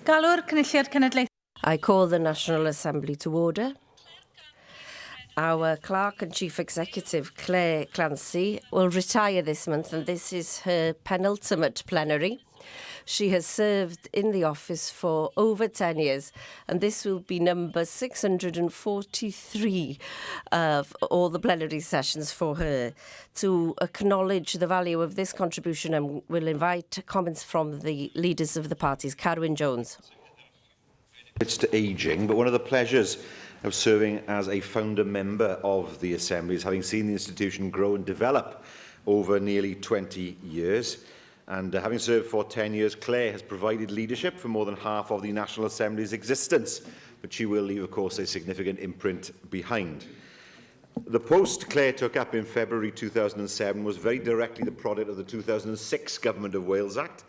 Galw'r Cynulliad Cenedlaethol. I call the National Assembly to order. Our Clerk and Chief Executive, Claire Clancy, will retire this month, and this is her penultimate plenary. She has served in the office for over 10 years, and this will be number 643 of all the plenary sessions for her. To acknowledge the value of this contribution, and will invite comments from the leaders of the parties. Carwyn Jones. It's to ageing, but one of the pleasures of serving as a founder member of the Assembly is having seen the institution grow and develop over nearly 20 years. And having served for 10 years, Claire has provided leadership for more than half of the National Assembly's existence, but she will leave, of course, a significant imprint behind. The post Claire took up in February 2007 was very directly the product of the 2006 Government of Wales Act.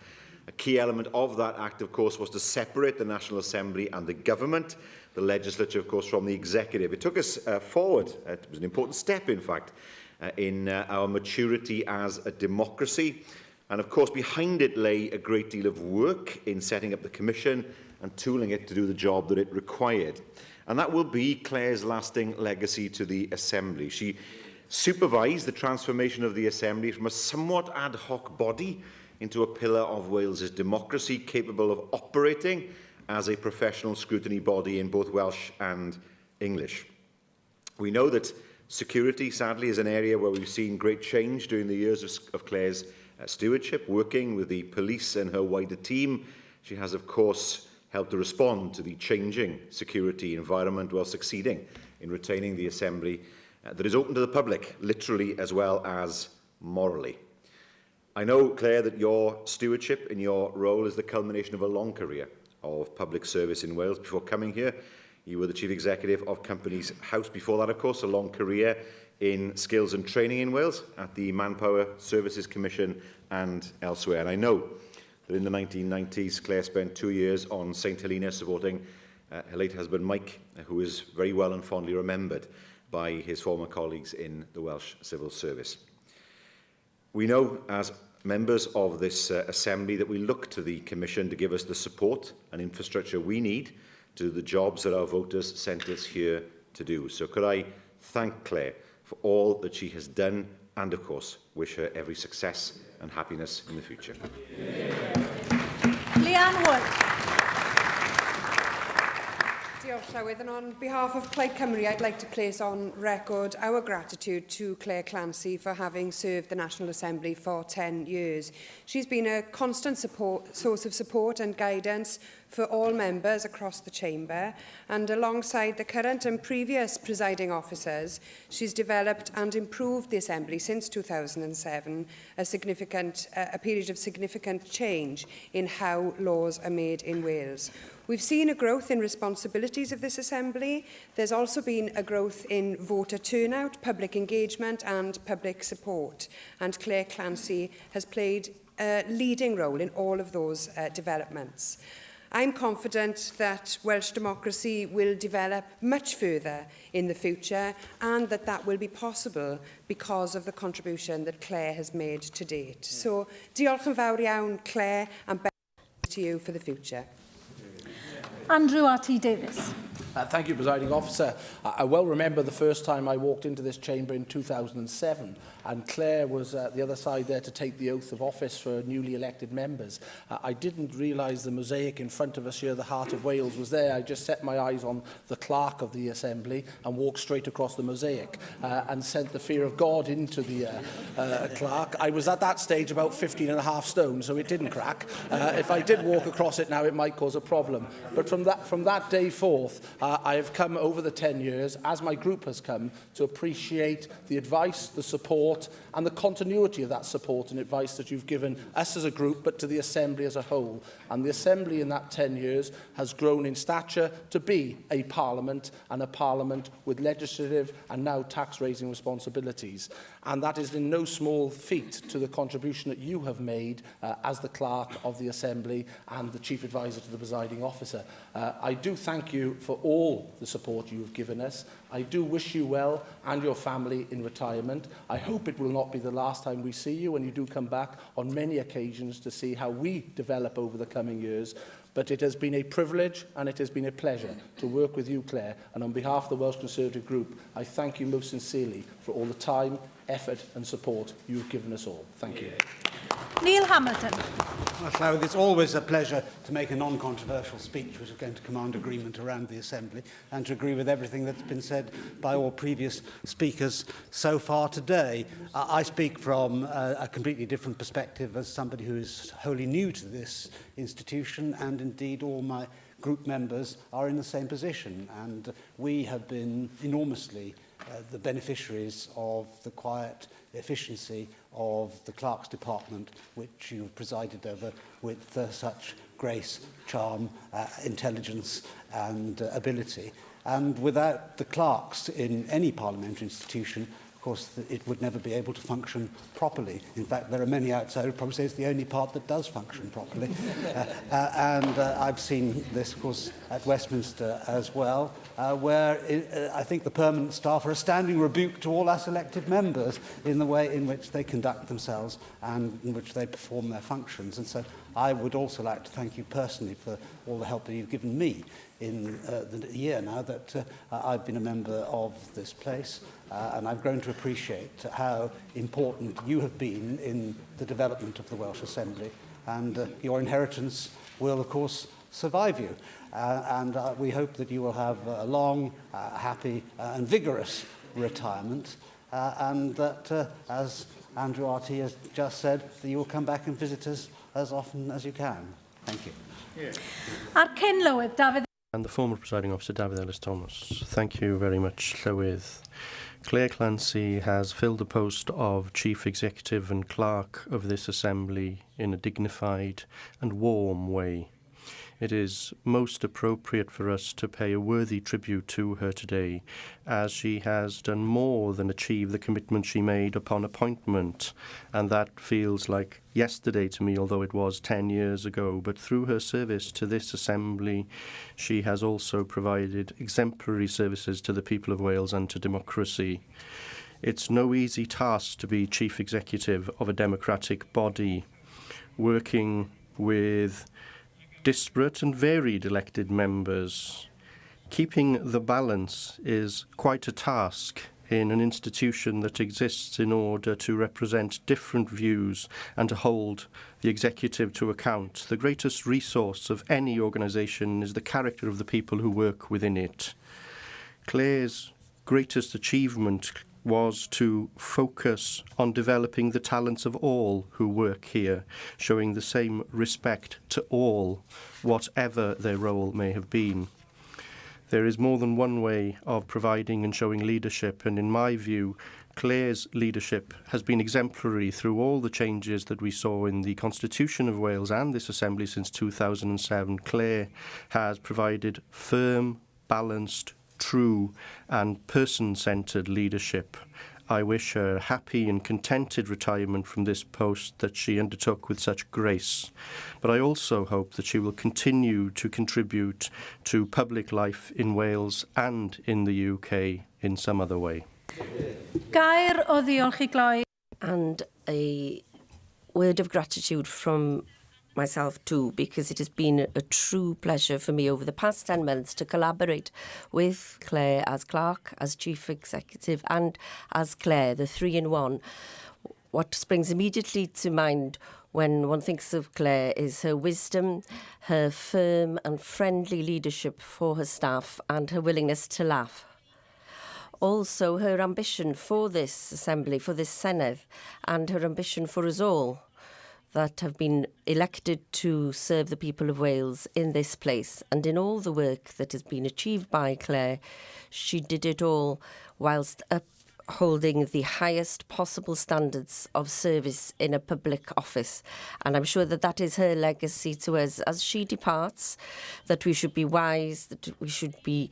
A key element of that Act, of course, was to separate the National Assembly and the Government, the legislature, of course, from the executive. It took us forward. It was an important step, in fact, in our maturity as a democracy. And, of course, behind it lay a great deal of work in setting up the Commission and tooling it to do the job that it required. And that will be Claire's lasting legacy to the Assembly. She supervised the transformation of the Assembly from a somewhat ad hoc body into a pillar of Wales's democracy, capable of operating as a professional scrutiny body in both Welsh and English. We know that security, sadly, is an area where we've seen great change during the years of Claire's stewardship. Working with the police and her wider team, she has, of course, helped to respond to the changing security environment while succeeding in retaining the Assembly that is open to the public, literally as well as morally. I know, Claire, that your stewardship in your role is the culmination of a long career of public service in Wales. Before coming here, you were the Chief Executive of Companies House. Before that, of course, a long career in skills and training in Wales at the Manpower Services Commission and elsewhere. And I know that in the 1990s, Claire spent 2 years on St Helena supporting her late husband Mike, who is very well and fondly remembered by his former colleagues in the Welsh Civil Service. We know, as members of this Assembly, that we look to the Commission to give us the support and infrastructure we need to do the jobs that our voters sent us here to do. So could I thank Claire for all that she has done and, of course, wish her every success and happiness in the future. Leanne Wood. Diolch, Llywydd, and on behalf of Plaid Cymru, I'd like to place on record our gratitude to Claire Clancy for having served the National Assembly for 10 years. She's been a constant source of support and guidance for all members across the chamber, and alongside the current and previous presiding officers, she's developed and improved the Assembly since 2007, a period of significant change in how laws are made in Wales. We've seen a growth in responsibilities of this Assembly. There's also been a growth in voter turnout, public engagement and public support, and Claire Clancy has played a leading role in all of those developments. I'm confident that Welsh democracy will develop much further in the future, and that will be possible because of the contribution that Claire has made to date. So, diolch yn fawr iawn, Claire, and best to you for the future. Andrew R.T. Davis. Thank you, Presiding Officer. I well remember the first time I walked into this chamber in 2007, and Claire was at the other side there to take the oath of office for newly elected members. I didn't realise the mosaic in front of us here, the heart of Wales, was there. I just set my eyes on the clerk of the Assembly and walked straight across the mosaic and sent the fear of God into the clerk. I was at that stage about 15.5 stone, so it didn't crack. If I did walk across it now, it might cause a problem. But from that day forth, I have come over the 10 years, as my group has come, to appreciate the advice, the support and the continuity of that support and advice that you've given us as a group, but to the Assembly as a whole. And the Assembly in that 10 years has grown in stature to be a Parliament, and a Parliament with legislative and now tax-raising responsibilities. And that is in no small feat to the contribution that you have made as the Clerk of the Assembly and the Chief Advisor to the Presiding Officer. I do thank you for all the support you have given us. I do wish you well and your family in retirement. I hope it will not be the last time we see you, and you do come back on many occasions to see how we develop over the coming years. But it has been a privilege and it has been a pleasure to work with you, Claire. And on behalf of the Welsh Conservative Group, I thank you most sincerely for all the time, effort and support you've given us all. Thank you. Neil Hamilton. Well, Llywydd, it's always a pleasure to make a non-controversial speech which is going to command agreement around the Assembly and to agree with everything that's been said by all previous speakers so far today. I speak from a completely different perspective as somebody who is wholly new to this institution, and indeed all my group members are in the same position, and we have been enormously the beneficiaries of the quiet efficiency of the Clerk's Department, which you presided over with such grace, charm, intelligence and ability. And without the clerks in any parliamentary institution, of course, it would never be able to function properly. In fact, there are many outside who probably say it's the only part that does function properly. I've seen this, of course, at Westminster as well, where I think the permanent staff are a standing rebuke to all us elected members in the way in which they conduct themselves and in which they perform their functions. And so I would also like to thank you personally for all the help that you've given me in the year now that I've been a member of this place. And I've grown to appreciate how important you have been in the development of the Welsh Assembly. And your inheritance will, of course, survive you. We hope that you will have a long, happy and vigorous retirement. And that, as Andrew RT has just said, that you will come back and visit us as often as you can. Thank you. Ar cyn Llywydd, Dafydd. And the former presiding officer, David Ellis-Thomas. Thank you very much, Llywydd. Claire Clancy has filled the post of Chief Executive and Clerk of this Assembly in a dignified and warm way. It is most appropriate for us to pay a worthy tribute to her today, as she has done more than achieve the commitment she made upon appointment, and that feels like yesterday to me, although it was 10 years ago. But through her service to this Assembly, she has also provided exemplary services to the people of Wales and to democracy. It's no easy task to be Chief Executive of a democratic body, working with disparate and varied elected members. Keeping the balance is quite a task in an institution that exists in order to represent different views and to hold the executive to account. The greatest resource of any organisation is the character of the people who work within it. Claire's greatest achievement was to focus on developing the talents of all who work here, showing the same respect to all, whatever their role may have been. There is more than one way of providing and showing leadership, and in my view, Claire's leadership has been exemplary through all the changes that we saw in the Constitution of Wales and this Assembly since 2007. Claire has provided firm, balanced, true and person-centred leadership. I wish her a happy and contented retirement from this post that she undertook with such grace. But I also hope that she will continue to contribute to public life in Wales and in the UK in some other way. Gair o ddiolch I gloi. And a word of gratitude from myself too, because it has been a true pleasure for me over the past 10 months to collaborate with Claire as Clerk, as Chief Executive and as Claire, the three-in-one. What springs immediately to mind when one thinks of Claire is her wisdom, her firm and friendly leadership for her staff and her willingness to laugh. Also her ambition for this Assembly, for this Senedd, and her ambition for us all that have been elected to serve the people of Wales in this place. And in all the work that has been achieved by Claire, she did it all whilst upholding the highest possible standards of service in a public office. And I'm sure that that is her legacy to us as she departs, that we should be wise, that we should be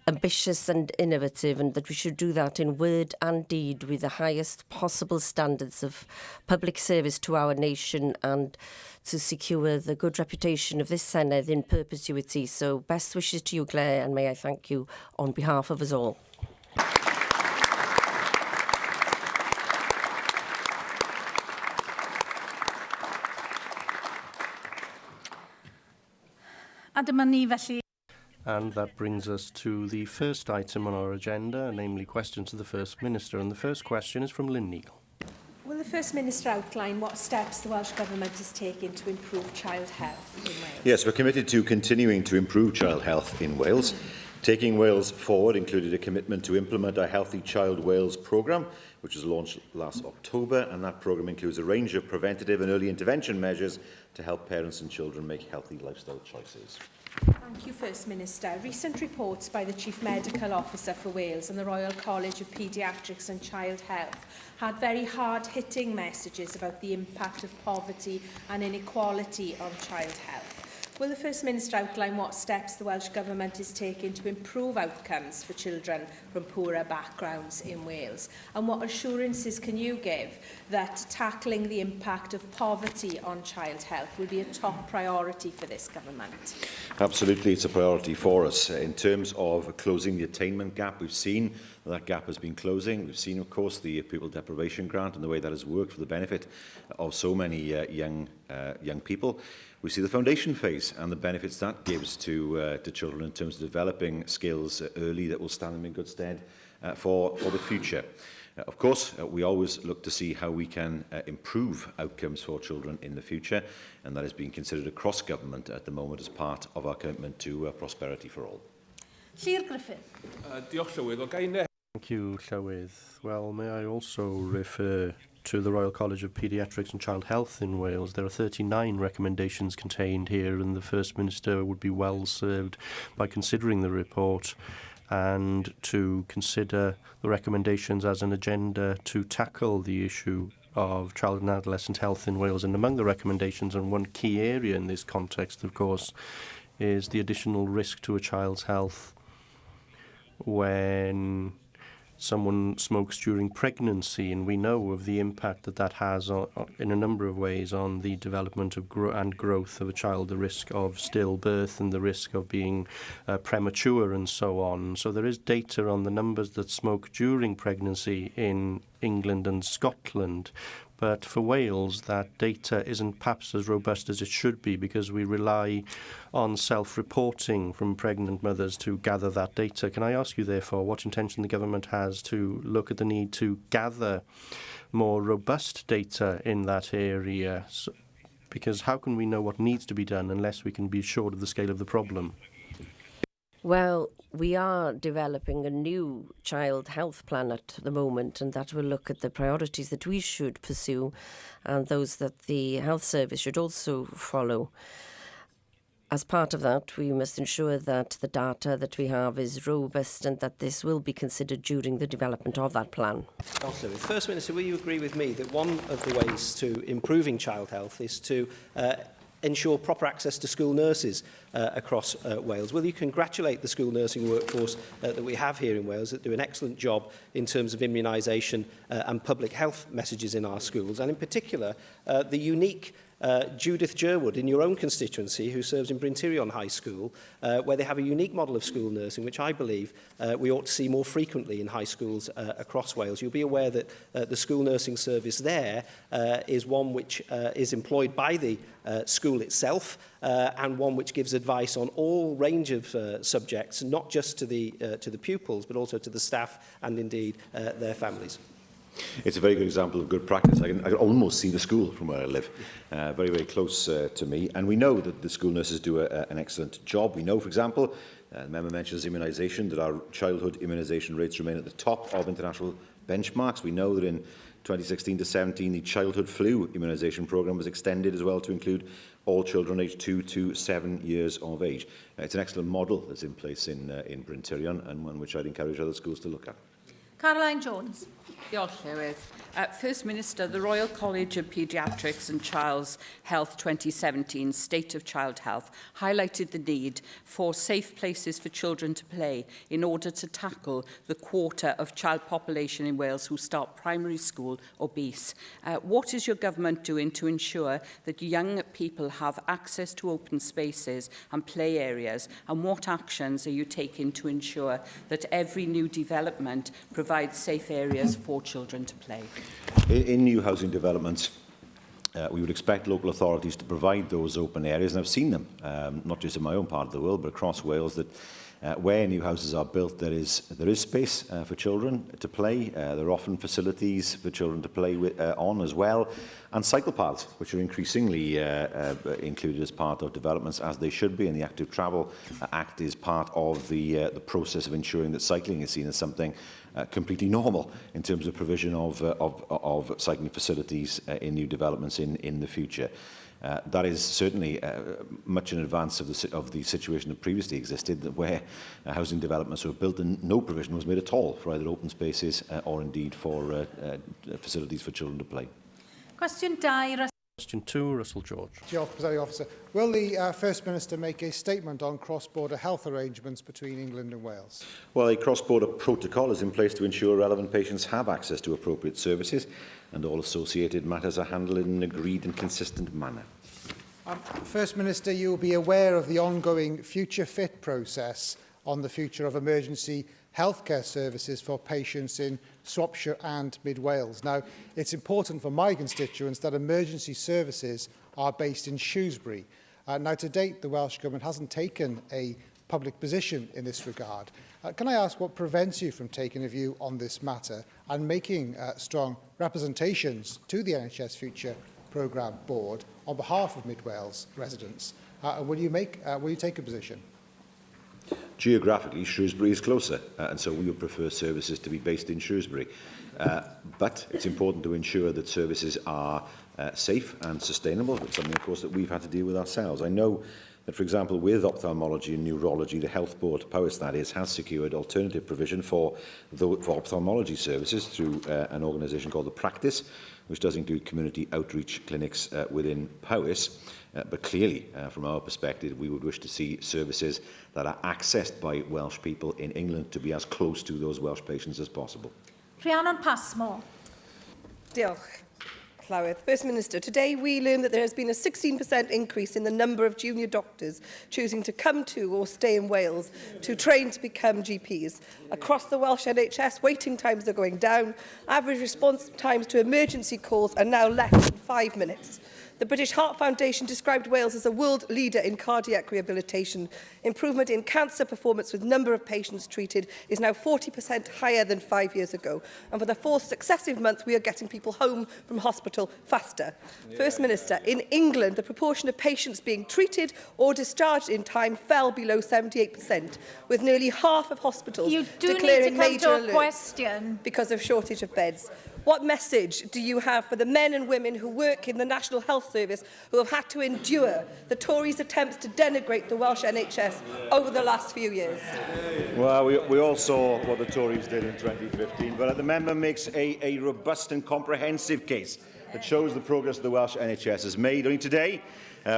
ambitious and innovative, and that we should do that in word and deed with the highest possible standards of public service to our nation and to secure the good reputation of this Senedd in perpetuity. So best wishes to you, Claire, and may I thank you on behalf of us all. A dyma ni felly. And that brings us to the first item on our agenda, namely questions to the First Minister. And the first question is from Lynn Neagle. Will the First Minister outline what steps the Welsh Government is taking to improve child health in Wales? Yes, we're committed to continuing to improve child health in Wales. Taking Wales forward included a commitment to implement our Healthy Child Wales programme, which was launched last October, and that programme includes a range of preventative and early intervention measures to help parents and children make healthy lifestyle choices. Thank you, First Minister. Recent reports by the Chief Medical Officer for Wales and the Royal College of Paediatrics and Child Health had very hard-hitting messages about the impact of poverty and inequality on child health. Will the First Minister outline what steps the Welsh Government is taking to improve outcomes for children from poorer backgrounds in Wales? And what assurances can you give that tackling the impact of poverty on child health will be a top priority for this government? Absolutely, it's a priority for us. In terms of closing the attainment gap, we've seen that gap has been closing. We've seen, of course, the pupil deprivation grant and the way that has worked for the benefit of so many young people. We see the foundation phase and the benefits that gives to children in terms of developing skills early that will stand them in good stead for the future. Of course, we always look to see how we can improve outcomes for children in the future, and that is being considered across government at the moment as part of our commitment to prosperity for all. Llyr Griffin. Diolch Llywydd. Wel, gai ne- Thank you, Llywydd. Well, may I also refer to the Royal College of Paediatrics and Child Health in Wales. There are 39 recommendations contained here, and the First Minister would be well served by considering the report and to consider the recommendations as an agenda to tackle the issue of child and adolescent health in Wales. And among the recommendations, and one key area in this context, of course, is the additional risk to a child's health when someone smokes during pregnancy, and we know of the impact that that has in a number of ways on the development of and growth of a child, the risk of stillbirth and the risk of being premature and so on. So there is data on the numbers that smoke during pregnancy in England and Scotland. But for Wales, that data isn't perhaps as robust as it should be, because we rely on self-reporting from pregnant mothers to gather that data. Can I ask you, therefore, what intention the government has to look at the need to gather more robust data in that area? Because how can we know what needs to be done unless we can be sure of the scale of the problem? Well, we are developing a new child health plan at the moment, and that will look at the priorities that we should pursue and those that the health service should also follow. As part of that, we must ensure that the data that we have is robust and that this will be considered during the development of that plan. First Minister, will you agree with me that one of the ways to improving child health is to ensure proper access to school nurses across Wales? Will you congratulate the school nursing workforce that we have here in Wales that do an excellent job in terms of immunisation and public health messages in our schools, and in particular the unique Judith Jerwood in your own constituency, who serves in Bryn Tirion High School, where they have a unique model of school nursing, which I believe we ought to see more frequently in high schools across Wales. You'll be aware that the school nursing service there is one which is employed by the school itself, and one which gives advice on all range of subjects, not just to the pupils, but also to the staff and indeed their families. It's a very good example of good practice. I can almost see the school from where I live, very, very close to me. And we know that the school nurses do an excellent job. We know, for example, the member mentions immunisation, that our childhood immunisation rates remain at the top of international benchmarks. We know that in 2016 to 17, the childhood flu immunisation programme was extended as well to include all children aged 2 to 7 years of age. It's an excellent model that's in place in Bryn Tirion, and one which I'd encourage other schools to look at. Caroline Jones. Diolch, Llywydd. First Minister, the Royal College of Paediatrics and Child Health 2017 State of Child Health highlighted the need for safe places for children to play in order to tackle the quarter of child population in Wales who start primary school obese. What is your government doing to ensure that young people have access to open spaces and play areas, and what actions are you taking to ensure that every new development provides safe areas for children to play? In new housing developments, we would expect local authorities to provide those open areas, and I've seen them, not just in my own part of the world, but across Wales, that where new houses are built, there is space for children to play. There are often facilities for children to play on as well, and cycle paths, which are increasingly included as part of developments, as they should be. And the Active Travel Act is part of the process of ensuring that cycling is seen as something completely normal in terms of provision of cycling facilities in new developments in the future. That is certainly much in advance of the situation that previously existed, where housing developments were built and no provision was made at all for either open spaces or indeed for facilities for children to play. Cwestiwn 2. Question 2, Russell George. Diolch, Presiding Officer. Will the First Minister make a statement on cross-border health arrangements between England and Wales? Well, a cross-border protocol is in place to ensure relevant patients have access to appropriate services, and all associated matters are handled in an agreed and consistent manner. First Minister, you will be aware of the ongoing Future Fit process on the future of emergency healthcare services for patients in Shropshire and Mid Wales. Now, it's important for my constituents that emergency services are based in Shrewsbury. Now, to date, the Welsh Government hasn't taken a public position in this regard. Can I ask what prevents you from taking a view on this matter and making strong representations to the NHS Future Programme Board on behalf of Mid Wales residents? Will you take a position? Geographically, Shrewsbury is closer, and so we would prefer services to be based in Shrewsbury. But it's important to ensure that services are safe and sustainable. It's something, of course, that we've had to deal with ourselves. I know that, for example, with ophthalmology and neurology, the Health Board, Powys that is, has secured alternative provision for ophthalmology services through an organisation called The Practice, which does include community outreach clinics within Powys. But clearly, from our perspective, we would wish to see services that are accessed by Welsh people in England to be as close to those Welsh patients as possible. Rhiannon Passmore. Diolch, Llywyd. First Minister, today we learned that there has been a 16% increase in the number of junior doctors choosing to come to or stay in Wales to train to become GPs. Across the Welsh NHS, waiting times are going down. Average response times to emergency calls are now less than 5 minutes. The British Heart Foundation described Wales as a world leader in cardiac rehabilitation. Improvement in cancer performance with number of patients treated is now 40% higher than 5 years ago. And for the 4th successive month, we are getting people home from hospital faster. First Minister, in England, the proportion of patients being treated or discharged in time fell below 78%, with nearly half of hospitals declaring major alerts because of shortage of beds. What message do you have for the men and women who work in the National Health Service who have had to endure the Tories' attempts to denigrate the Welsh NHS over the last few years? Well, we all saw what the Tories did in 2015, but the member makes a robust and comprehensive case that shows the progress the Welsh NHS has made. Only today,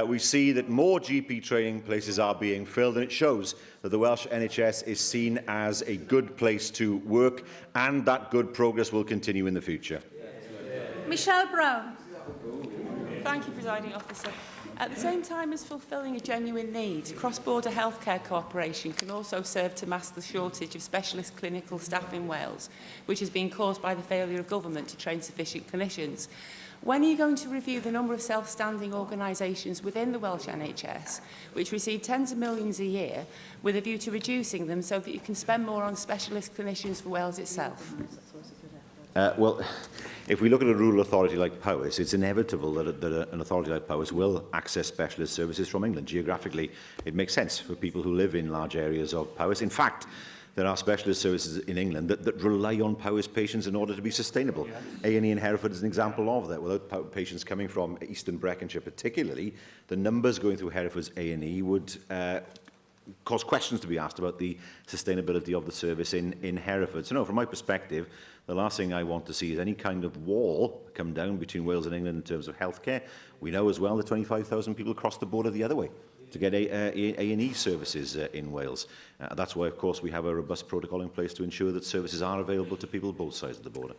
we see that more GP training places are being filled, and it shows that the Welsh NHS is seen as a good place to work, and that good progress will continue in the future. Michelle Brown. Thank you, Presiding Officer. At the same time as fulfilling a genuine need, cross-border healthcare cooperation can also serve to mask the shortage of specialist clinical staff in Wales, which has been caused by the failure of government to train sufficient clinicians. When are you going to review the number of self-standing organisations within the Welsh NHS, which receive tens of millions a year, with a view to reducing them so that you can spend more on specialist clinicians for Wales itself? Well, if we look at a rural authority like Powys, it's inevitable that an authority like Powys will access specialist services from England. Geographically, it makes sense for people who live in large areas of Powys. In fact, there are specialist services in England that rely on Powys patients in order to be sustainable. A&E in Hereford is an example of that. Without patients coming from Eastern Breconshire particularly, the numbers going through Hereford's A&E would cause questions to be asked about the sustainability of the service in Hereford. So no, from my perspective, the last thing I want to see is any kind of wall come down between Wales and England in terms of healthcare. We know as well that 25,000 people cross the border the other way to get A&E services in Wales. That's why, of course, we have a robust protocol in place to ensure that services are available to people both sides of the border.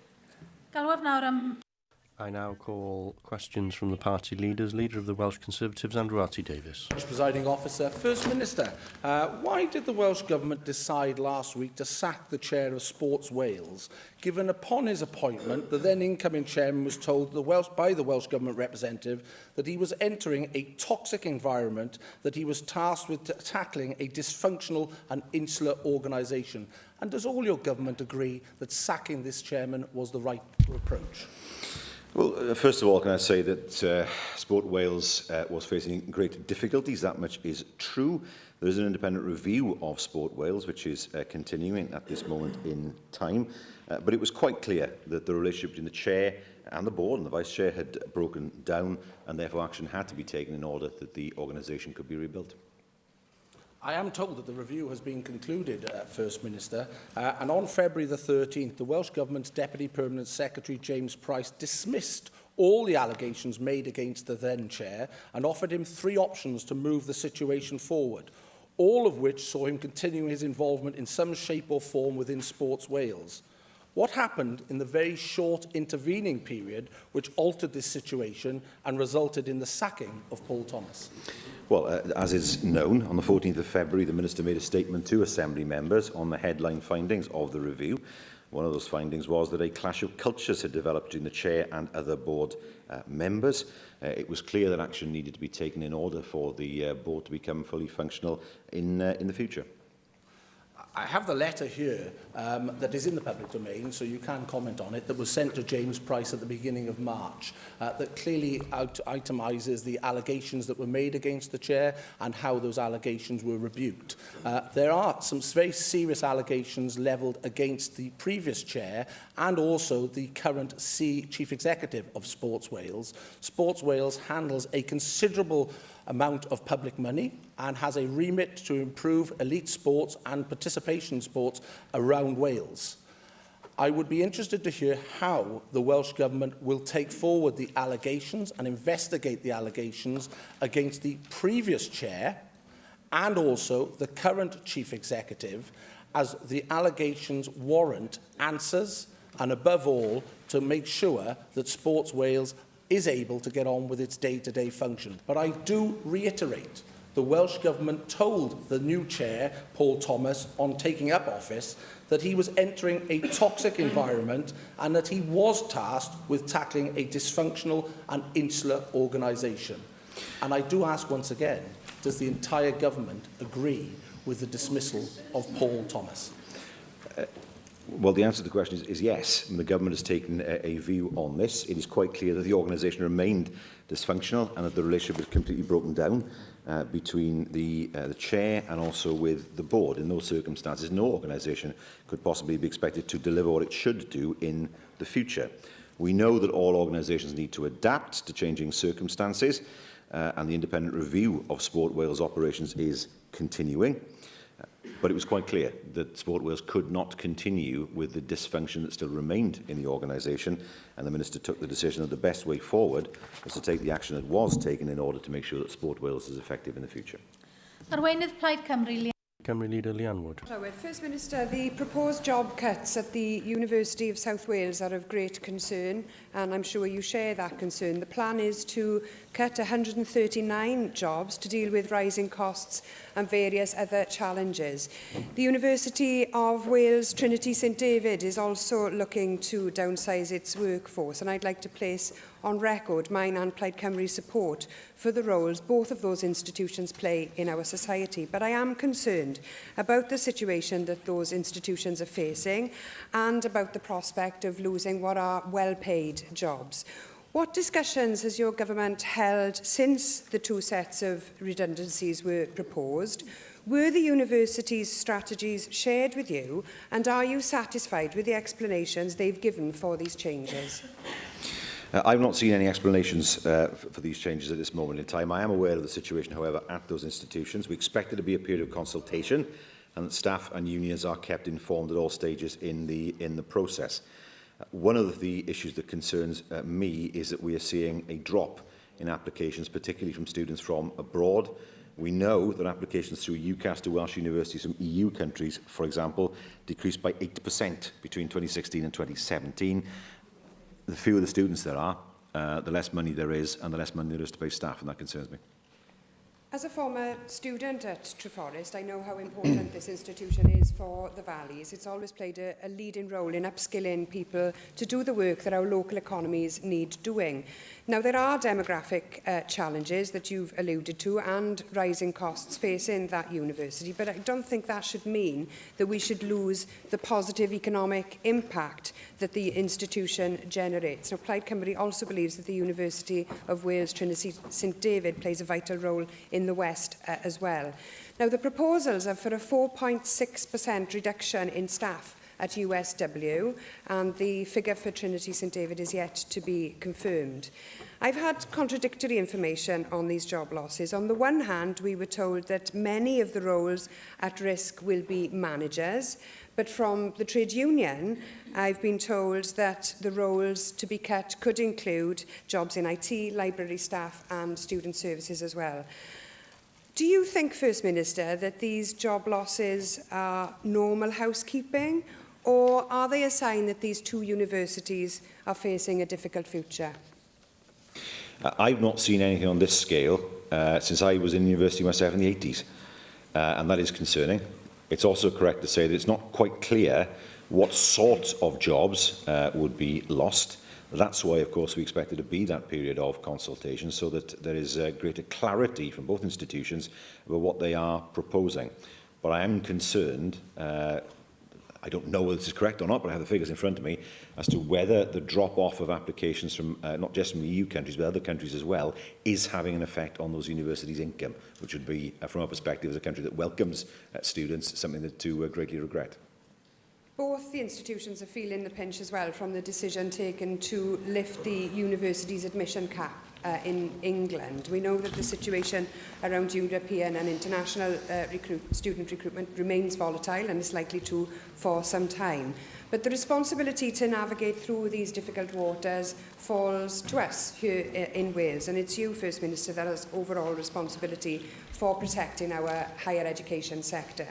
I now call questions from the party leaders. Leader of the Welsh Conservatives, Andrew Davies. Presiding Officer, First Minister, why did the Welsh Government decide last week to sack the chair of Sports Wales, given upon his appointment, the then incoming chairman was told by the Welsh Government representative that he was entering a toxic environment, that he was tasked with tackling a dysfunctional and insular organisation? And does all your government agree that sacking this chairman was the right approach? Well, first of all, can I say that Sport Wales was facing great difficulties. That much is true. There is an independent review of Sport Wales, which is continuing at this moment in time. But it was quite clear that the relationship between the chair and the board and the vice chair had broken down, and therefore action had to be taken in order that the organisation could be rebuilt. I am told that the review has been concluded, First Minister, and on February the 13th, the Welsh Government's Deputy Permanent Secretary, James Price, dismissed all the allegations made against the then chair and offered him 3 options to move the situation forward, all of which saw him continuing his involvement in some shape or form within Sports Wales. What happened in the very short intervening period which altered this situation and resulted in the sacking of Paul Thomas? Well, as is known, on the 14th of February, the Minister made a statement to Assembly members on the headline findings of the review. One of those findings was that a clash of cultures had developed between the chair and other board members. It was clear that action needed to be taken in order for the board to become fully functional in the future. I have the letter here that is in the public domain, so you can comment on it, that was sent to James Price at the beginning of March, that clearly itemises the allegations that were made against the chair and how those allegations were rebuked. There are some very serious allegations levelled against the previous chair and also the current Chief Executive of Sports Wales. Sports Wales handles a considerable amount of public money and has a remit to improve elite sports and participation sports around Wales. I would be interested to hear how the Welsh Government will take forward the allegations and investigate the allegations against the previous chair and also the current Chief Executive, as the allegations warrant answers and, above all, to make sure that Sports Wales is able to get on with its day-to-day function. But I do reiterate, the Welsh Government told the new chair, Paul Thomas, on taking up office, that he was entering a toxic environment and that he was tasked with tackling a dysfunctional and insular organisation. And I do ask once again, does the entire government agree with the dismissal of Paul Thomas? Well, the answer to the question is yes. The government has taken a view on this. It is quite clear that the organisation remained dysfunctional and that the relationship was completely broken down between the chair and also with the board. In those circumstances, no organisation could possibly be expected to deliver what it should do in the future. We know that all organisations need to adapt to changing circumstances, and the independent review of Sport Wales operations is continuing. But it was quite clear that Sport Wales could not continue with the dysfunction that still remained in the organisation, and the Minister took the decision that the best way forward was to take the action that was taken in order to make sure that Sport Wales is effective in the future. Arweinydd Plaid Cymru, Cymru Leader Leanne Wood. First Minister, the proposed job cuts at the University of South Wales are of great concern, and I'm sure you share that concern. The plan is to cut 139 jobs to deal with rising costs and various other challenges. The University of Wales Trinity St David is also looking to downsize its workforce, and I'd like to place on record mine and Plaid Cymru's support for the roles both of those institutions play in our society. But I am concerned about the situation that those institutions are facing and about the prospect of losing what are well-paid jobs. What discussions has your government held since the 2 sets of redundancies were proposed? Were the university's strategies shared with you, and are you satisfied with the explanations they've given for these changes? I've not seen any explanations for these changes at this moment in time. I am aware of the situation, however, at those institutions. We expect it to be a period of consultation, and that staff and unions are kept informed at all stages in the process. One of the issues that concerns me is that we are seeing a drop in applications, particularly from students from abroad. We know that applications through UCAS to Welsh universities from EU countries, for example, decreased by 8% between 2016 and 2017. The fewer the students there are, the less money there is and the less money there is to pay staff, and that concerns me. As a former student at Treforest, I know how important this institution is for the valleys. It's always played a leading role in upskilling people to do the work that our local economies need doing. Now, there are demographic challenges that you've alluded to and rising costs facing that university, but I don't think that should mean that we should lose the positive economic impact that the institution generates. Now, Plaid Cymru also believes that the University of Wales Trinity St David plays a vital role in the West as well. Now, the proposals are for a 4.6% reduction in staff at USW, and the figure for Trinity St David is yet to be confirmed. I've had contradictory information on these job losses. On the one hand, we were told that many of the roles at risk will be managers, but from the trade union, I've been told that the roles to be cut could include jobs in IT, library staff and student services as well. Do you think, First Minister, that these job losses are normal housekeeping, or are they a sign that these two universities are facing a difficult future? I've not seen anything on this scale since I was in university myself in the 80s, and that is concerning. It's also correct to say that it's not quite clear what sort of jobs would be lost. That's why, of course, we expect there to be that period of consultation so that there is greater clarity from both institutions about what they are proposing. But I am concerned, I don't know whether this is correct or not, but I have the figures in front of me, as to whether the drop-off of applications from, not just from the EU countries, but other countries as well, is having an effect on those universities' income, which would be, from our perspective, as a country that welcomes students, something that to greatly regret. Both the institutions are feeling the pinch as well from the decision taken to lift the university's admission cap in England. We know that the situation around European and international student recruitment remains volatile and is likely to for some time. But the responsibility to navigate through these difficult waters falls to us here in Wales, and it's you, First Minister, that has overall responsibility for protecting our higher education sector.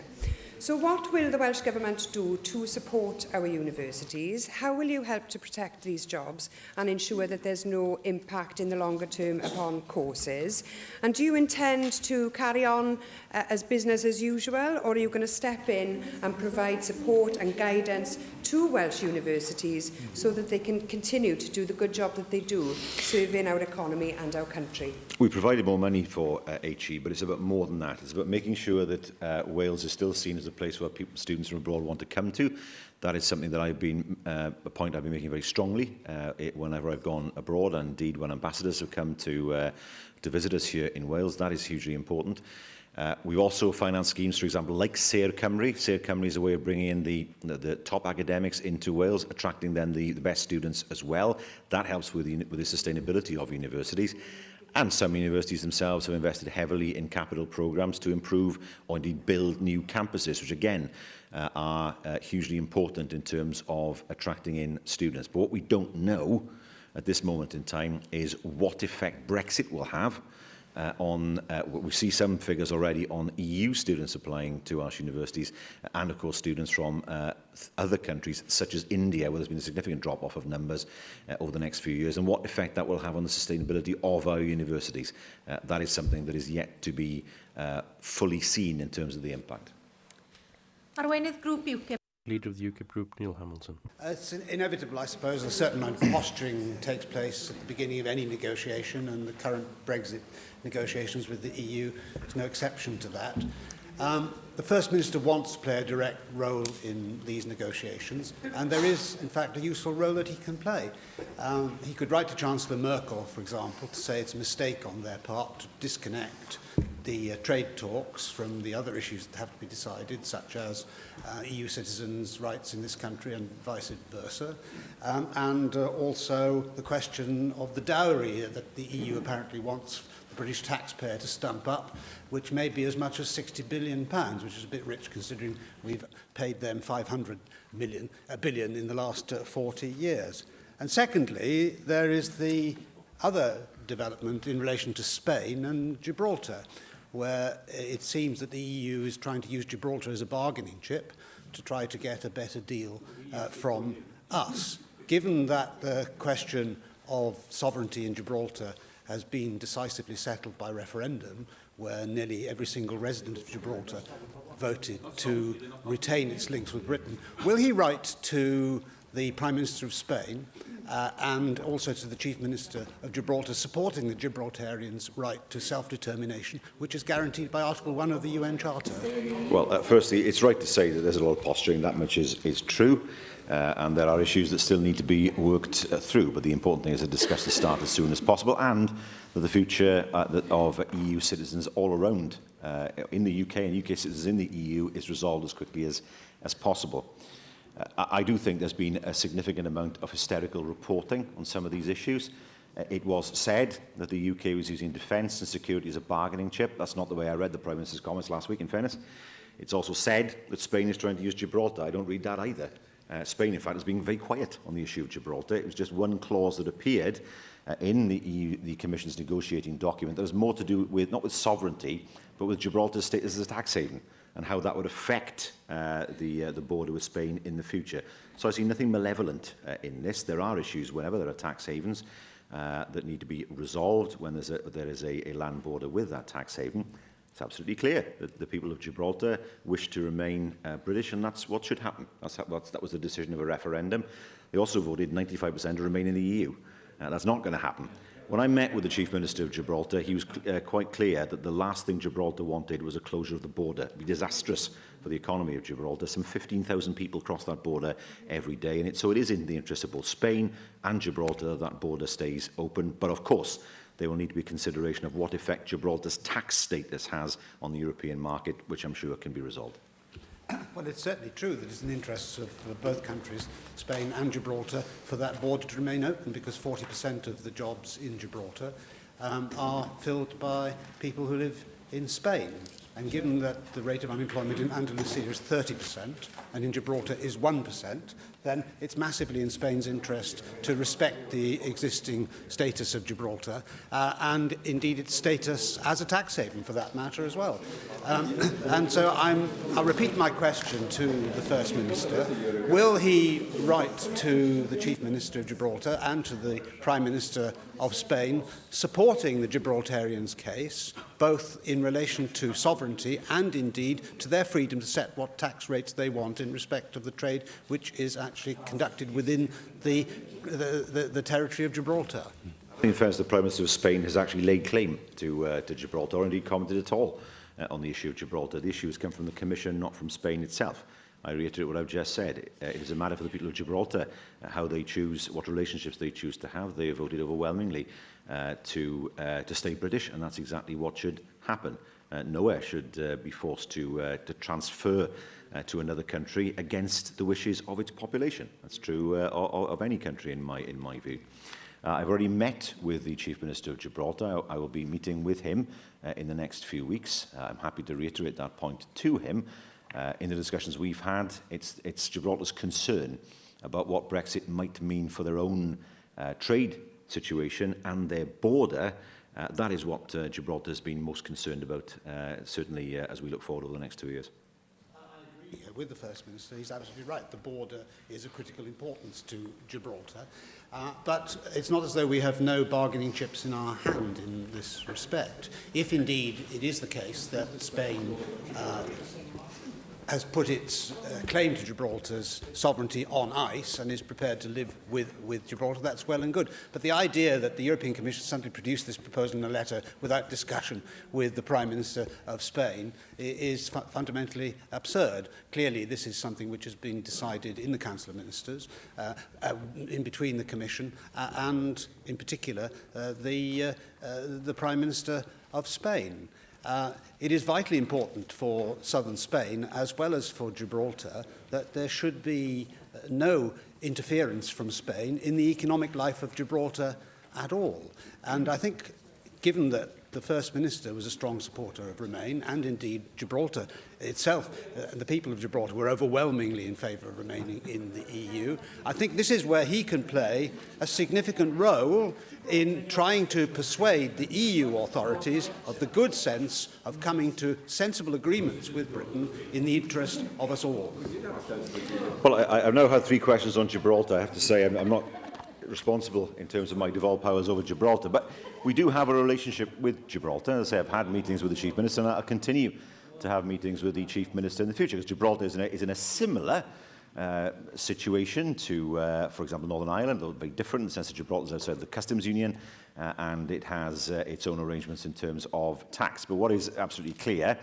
So what will the Welsh Government do to support our universities? How will you help to protect these jobs and ensure that there's no impact in the longer term upon courses? And do you intend to carry on as business as usual, or are you going to step in and provide support and guidance to Welsh universities so that they can continue to do the good job that they do, serving our economy and our country? We provided more money for HE, but it's about more than that. It's about making sure that Wales is still seen as a place where students from abroad want to come to. That is something that I've been, a point I've been making very strongly whenever I've gone abroad, and indeed when ambassadors have come to visit us here in Wales. That is hugely important. We've also financed schemes, for example, like Sair Cymru. Sair Cymru is a way of bringing in the top academics into Wales, attracting then the best students as well. That helps with the sustainability of universities. And some universities themselves have invested heavily in capital programmes to improve or indeed build new campuses, which again are hugely important in terms of attracting in students. But what we don't know at this moment in time is what effect Brexit will have on, we see some figures already on EU students applying to our universities, and of course students from other countries such as India, where there's been a significant drop-off of numbers over the next few years, and what effect that will have on the sustainability of our universities. That is something that is yet to be fully seen in terms of the impact. Arweinydd Grŵp UKIP. Leader of the UKIP group, Neil Hamilton. It's inevitable, I suppose. A certain amount of posturing takes place at the beginning of any negotiation, and the current Brexit negotiations with the EU is no exception to that. The First Minister wants to play a direct role in these negotiations, and there is, in fact, a useful role that he can play. He could write to Chancellor Merkel, for example, to say it's a mistake on their part to disconnect the trade talks from the other issues that have to be decided, such as EU citizens' rights in this country and vice versa, and also the question of the dowry that the EU apparently wants the British taxpayer to stump up, which may be as much as £60 billion, which is a bit rich considering we've paid them $500 billion in the last 40 years. And secondly, there is the other development in relation to Spain and Gibraltar, where it seems that the EU is trying to use Gibraltar as a bargaining chip to try to get a better deal from us. Given that the question of sovereignty in Gibraltar has been decisively settled by referendum, where nearly every single resident of Gibraltar voted to retain its links with Britain, will he write to the Prime Minister of Spain and also to the Chief Minister of Gibraltar supporting the Gibraltarians' right to self-determination, which is guaranteed by Article 1 of the UN Charter? Well, firstly, it's right to say that there's a lot of posturing. That much is true. And there are issues that still need to be worked through. But the important thing is to discuss the start as soon as possible, and that the future of EU citizens all around in the UK and UK citizens in the EU is resolved as quickly as possible. I do think there's been a significant amount of hysterical reporting on some of these issues. It was said that the UK was using defence and security as a bargaining chip. That's not the way I read the Prime Minister's comments last week, in fairness. It's also said that Spain is trying to use Gibraltar. I don't read that either. Spain, in fact, has been very quiet on the issue of Gibraltar. It was just one clause that appeared in the Commission's negotiating document that was more to do with, not with sovereignty, but with Gibraltar's status as a tax haven and how that would affect the border with Spain in the future. So I see nothing malevolent in this. There are issues whenever there are tax havens that need to be resolved when there is a land border with that tax haven. It's absolutely clear that the people of Gibraltar wish to remain British, and that's what should happen. That was the decision of a referendum. They also voted 95% to remain in the EU. That's not going to happen. When I met with the Chief Minister of Gibraltar, he was quite clear that the last thing Gibraltar wanted was a closure of the border. It would be disastrous for the economy of Gibraltar. Some 15,000 people cross that border every day, and so it is in the interest of both Spain and Gibraltar that that border stays open. But of course, there will need to be consideration of what effect Gibraltar's tax status has on the European market, which I'm sure can be resolved. Well, it's certainly true that it's in the interests of both countries, Spain and Gibraltar, for that border to remain open, because 40% of the jobs in Gibraltar are filled by people who live in Spain. And given that the rate of unemployment in Andalusia is 30% and in Gibraltar is 1%, then it's massively in Spain's interest to respect the existing status of Gibraltar and indeed its status as a tax haven for that matter as well. And so I'll repeat my question to the First Minister. Will he write to the Chief Minister of Gibraltar and to the Prime Minister of Spain supporting the Gibraltarians' case, both in relation to sovereignty and indeed to their freedom to set what tax rates they want in respect of the trade which is actually conducted within the territory of Gibraltar? In fairness, the Prime Minister of Spain has actually laid claim to Gibraltar, or indeed commented at all on the issue of Gibraltar. The issue has come from the Commission, not from Spain itself. I reiterate what I've just said. It is a matter for the people of Gibraltar how they choose, what relationships they choose to have. They have voted overwhelmingly to stay British, and that's exactly what should happen. Nowhere should be forced to transfer to another country against the wishes of its population. That's true of any country, in my view. I've already met with the Chief Minister of Gibraltar. I will be meeting with him in the next few weeks. I'm happy to reiterate that point to him. In the discussions we've had, it's Gibraltar's concern about what Brexit might mean for their own trade situation and their border. That is what Gibraltar has been most concerned about, certainly as we look forward over the next 2 years. I agree with the First Minister. He's absolutely right. The border is of critical importance to Gibraltar. But it's not as though we have no bargaining chips in our hand in this respect. If indeed it is the case that Spain has put its claim to Gibraltar's sovereignty on ice and is prepared to live with Gibraltar, that's well and good. But the idea that the European Commission simply produced this proposal in a letter without discussion with the Prime Minister of Spain is fundamentally absurd. Clearly, this is something which has been decided in the Council of Ministers, in between the Commission and, in particular, the Prime Minister of Spain. It is vitally important for southern Spain, as well as for Gibraltar, that there should be no interference from Spain in the economic life of Gibraltar at all. And I think, given that the First Minister was a strong supporter of Remain, and indeed Gibraltar itself, the people of Gibraltar were overwhelmingly in favour of remaining in the EU, I think this is where he can play a significant role in trying to persuade the EU authorities of the good sense of coming to sensible agreements with Britain in the interest of us all. Well, I've now had 3 questions on Gibraltar. I have to say I'm not responsible in terms of my devolved powers over Gibraltar. But we do have a relationship with Gibraltar. As I say, I've had meetings with the Chief Minister, and I'll continue to have meetings with the Chief Minister in the future, because Gibraltar is in a similar situation to, for example, Northern Ireland, though very different in the sense that Gibraltar is outside the customs union, and it has its own arrangements in terms of tax. But what is absolutely clear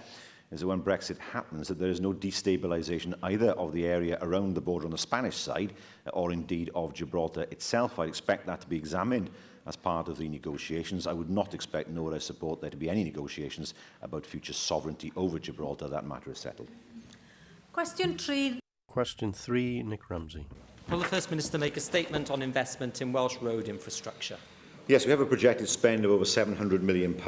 is that when Brexit happens, that there is no destabilisation either of the area around the border on the Spanish side or indeed of Gibraltar itself. I'd expect that to be examined as part of the negotiations. I would not expect, nor I support there to be any negotiations about future sovereignty over Gibraltar. That matter is settled. Cwestiwn 3. Question 3, Nick Ramsey. Will the First Minister make a statement on investment in Welsh road infrastructure? Yes, we have a projected spend of over £700 million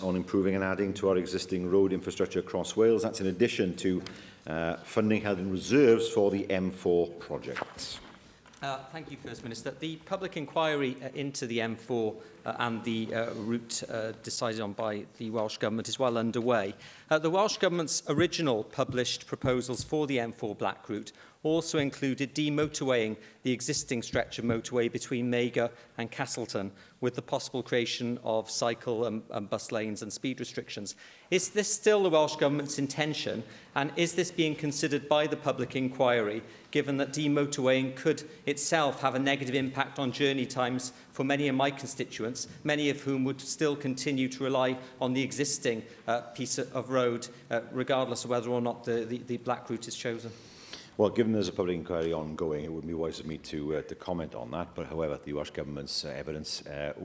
on improving and adding to our existing road infrastructure across Wales. That's in addition to funding held in reserves for the M4 project. Thank you, First Minister. The public inquiry into the M4 and the route decided on by the Welsh Government is well underway. The Welsh Government's original published proposals for the M4 Black Route also included demotorwaying the existing stretch of motorway between Mega and Castleton, with the possible creation of cycle and bus lanes and speed restrictions. Is this still the Welsh Government's intention, and is this being considered by the public inquiry, given that demotorwaying could itself have a negative impact on journey times for many of my constituents, many of whom would still continue to rely on the existing piece of road, regardless of whether or not the Black Route is chosen? Well, given there's a public inquiry ongoing, it wouldn't be wise of me to comment on that. But however, the Welsh Government's evidence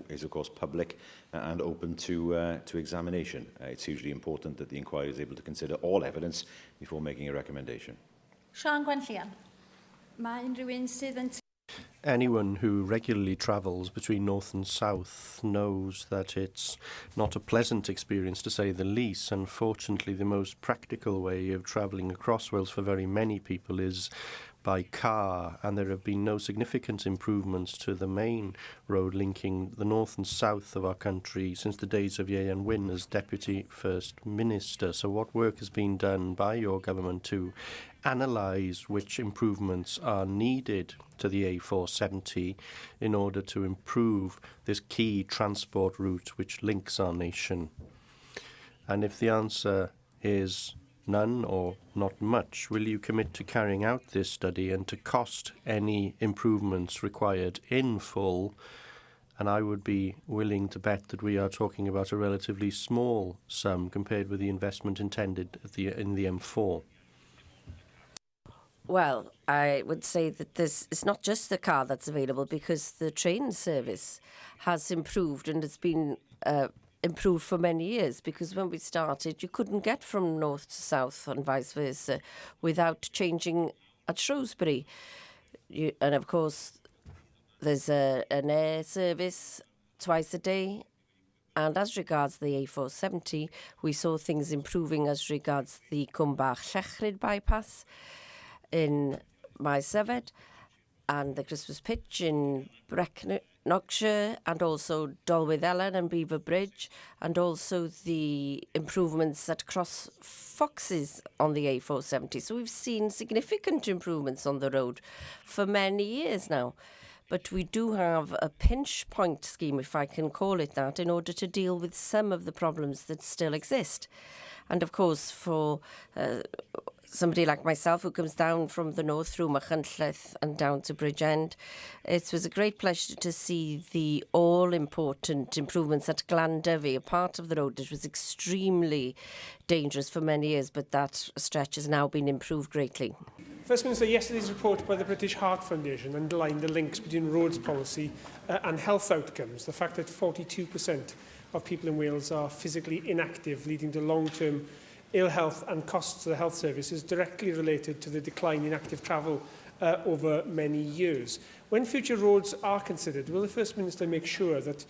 is, of course, public and open to examination. It's hugely important that the inquiry is able to consider all evidence before making a recommendation. Sian Gwenllian. Mae unrhyw un sydd yn Anyone who regularly travels between north and south knows that it's not a pleasant experience, to say the least. Unfortunately, the most practical way of travelling across Wales for very many people is by car, and there have been no significant improvements to the main road linking the north and south of our country since the days of Ieuan Wyn as Deputy First Minister. So what work has been done by your government to analyse which improvements are needed to the A470 in order to improve this key transport route which links our nation? And if the answer is none or not much, will you commit to carrying out this study and to cost any improvements required in full? And I would be willing to bet that we are talking about a relatively small sum compared with the investment intended at in the M4. Well, I would say that it's not just the car that's available, because the train service has improved, and it's been improved for many years, because when we started, you couldn't get from north to south and vice versa without changing at Shrewsbury. And of course, there's an air service twice a day. And as regards the A470, we saw things improving as regards the Cwm Bach Llechrid bypass in Maesefed, and the Christmas Pitch in Brecknockshire, and also Dolwydd Ellen and Beaver Bridge, and also the improvements at Cross Foxes on the A470. So we've seen significant improvements on the road for many years now. But we do have a pinch point scheme, if I can call it that, in order to deal with some of the problems that still exist. And of course, for somebody like myself who comes down from the north through Machynlleth and down to Bridgend, it was a great pleasure to see the all-important improvements at Glandyfi, a part of the road that was extremely dangerous for many years, but that stretch has now been improved greatly. First Minister, yesterday's report by the British Heart Foundation underlined the links between roads policy and health outcomes. The fact that 42% of people in Wales are physically inactive, leading to long-term ill health and costs to the health service, is directly related to the decline in active travel over many years. When future roads are considered, will the First Minister make sure that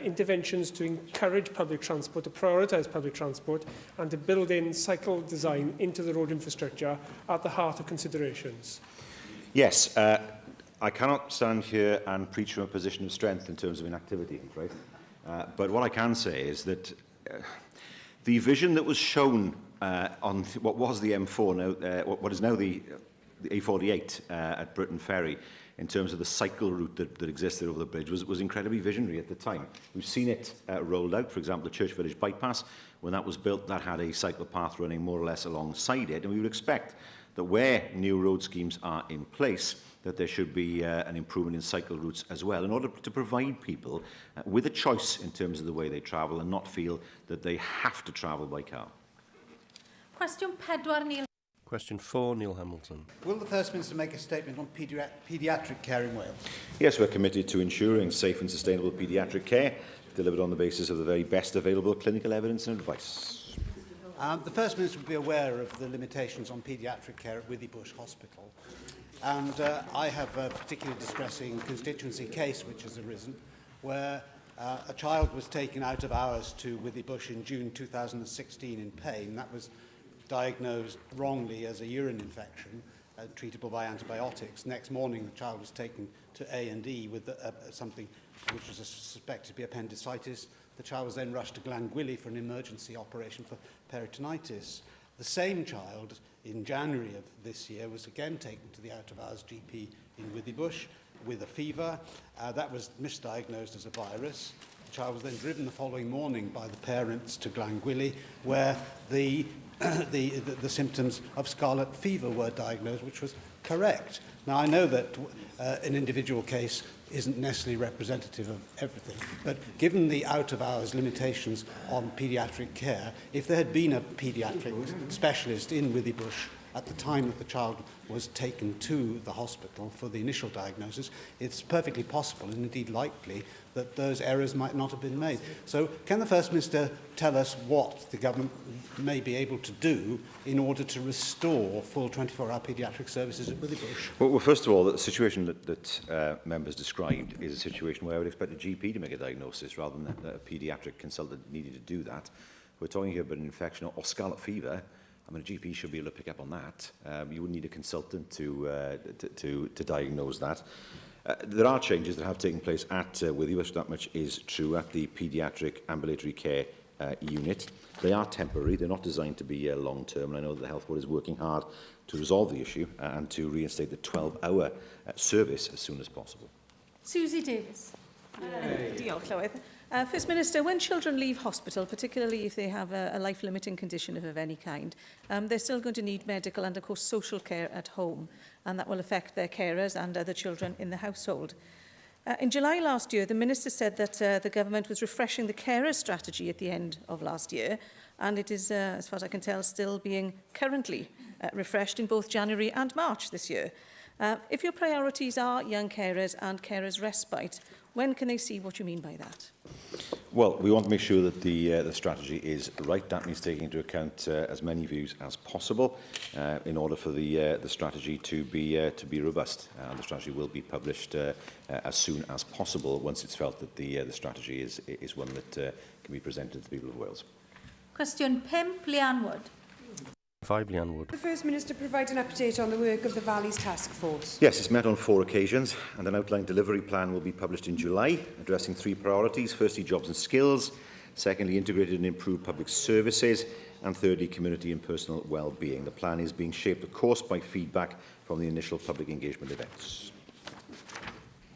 interventions to encourage public transport, to prioritise public transport, and to build in cycle design into the road infrastructure are at the heart of considerations? Yes, I cannot stand here and preach from a position of strength in terms of inactivity, I'm afraid. But what I can say is that the vision that was shown on what was the M4, now, what is now the the A48 at Britain Ferry, in terms of the cycle route that existed over the bridge, was incredibly visionary at the time. We've seen it rolled out. For example, the Church Village bypass, when that was built, that had a cycle path running more or less alongside it, and we would expect that where new road schemes are in place, that there should be an improvement in cycle routes as well, in order to provide people with a choice in terms of the way they travel and not feel that they have to travel by car. Cwestiwn 4, Neil. Question 4, Neil Hamilton. Will the First Minister make a statement on paediatric care in Wales? Yes, we're committed to ensuring safe and sustainable paediatric care, delivered on the basis of the very best available clinical evidence and advice. The First Minister will be aware of the limitations on paediatric care at Withybush Hospital. And I have a particularly distressing constituency case which has arisen, where a child was taken out of hours to Withybush in June 2016 in pain. That was diagnosed wrongly as a urine infection, treatable by antibiotics. Next morning, the child was taken to A&E with something which was suspected to be appendicitis. The child was then rushed to Glangwili for an emergency operation for peritonitis. The same child, in January of this year, was again taken to the out-of-hours GP in Withybush with a fever. That was misdiagnosed as a virus. The child was then driven the following morning by the parents to Glangwili, where the symptoms of scarlet fever were diagnosed, which was correct. Now, I know that an individual case isn't necessarily representative of everything, but given the out-of-hours limitations on paediatric care, if there had been a paediatric specialist in Withybush at the time that the child was taken to the hospital for the initial diagnosis, it's perfectly possible and indeed likely that those errors might not have been made. So can the First Minister tell us what the government may be able to do in order to restore full 24-hour paediatric services at Withybush? Well, first of all, the situation that members described is a situation where I would expect a GP to make a diagnosis rather than a paediatric consultant needing to do that. We're talking here about an infection or scarlet fever. I mean, a GP should be able to pick up on that. You wouldn't need a consultant to diagnose that. There are changes that have taken place at Withybush, that much is true, at the paediatric ambulatory care unit. They are temporary, they're not designed to be long-term, and I know that the Health Board is working hard to resolve the issue and to reinstate the 12-hour service as soon as possible. Susie Davis. Diolch, Llywydd. First Minister, when children leave hospital, particularly if they have a life-limiting condition of any kind, they're still going to need medical and, of course, social care at home, and that will affect their carers and other children in the household. In July last year, the Minister said that the government was refreshing the carer strategy at the end of last year, and it is, as far as I can tell, still being currently refreshed in both January and March this year. If your priorities are young carers and carers' respite, when can they see what you mean by that? Well, we want to make sure that the strategy is right. That means taking into account as many views as possible in order for the strategy to be robust. The strategy will be published as soon as possible once it's felt that the strategy is one that can be presented to the people of Wales. Cwestiwn 5, Leanne Wood. 5, Leanne Wood. The First Minister provide an update on the work of the Valleys Task Force? Yes, it's met on 4 occasions, and an outline delivery plan will be published in July, addressing 3 priorities. Firstly, jobs and skills. Secondly, integrated and improved public services. And thirdly, community and personal well-being. The plan is being shaped, of course, by feedback from the initial public engagement events.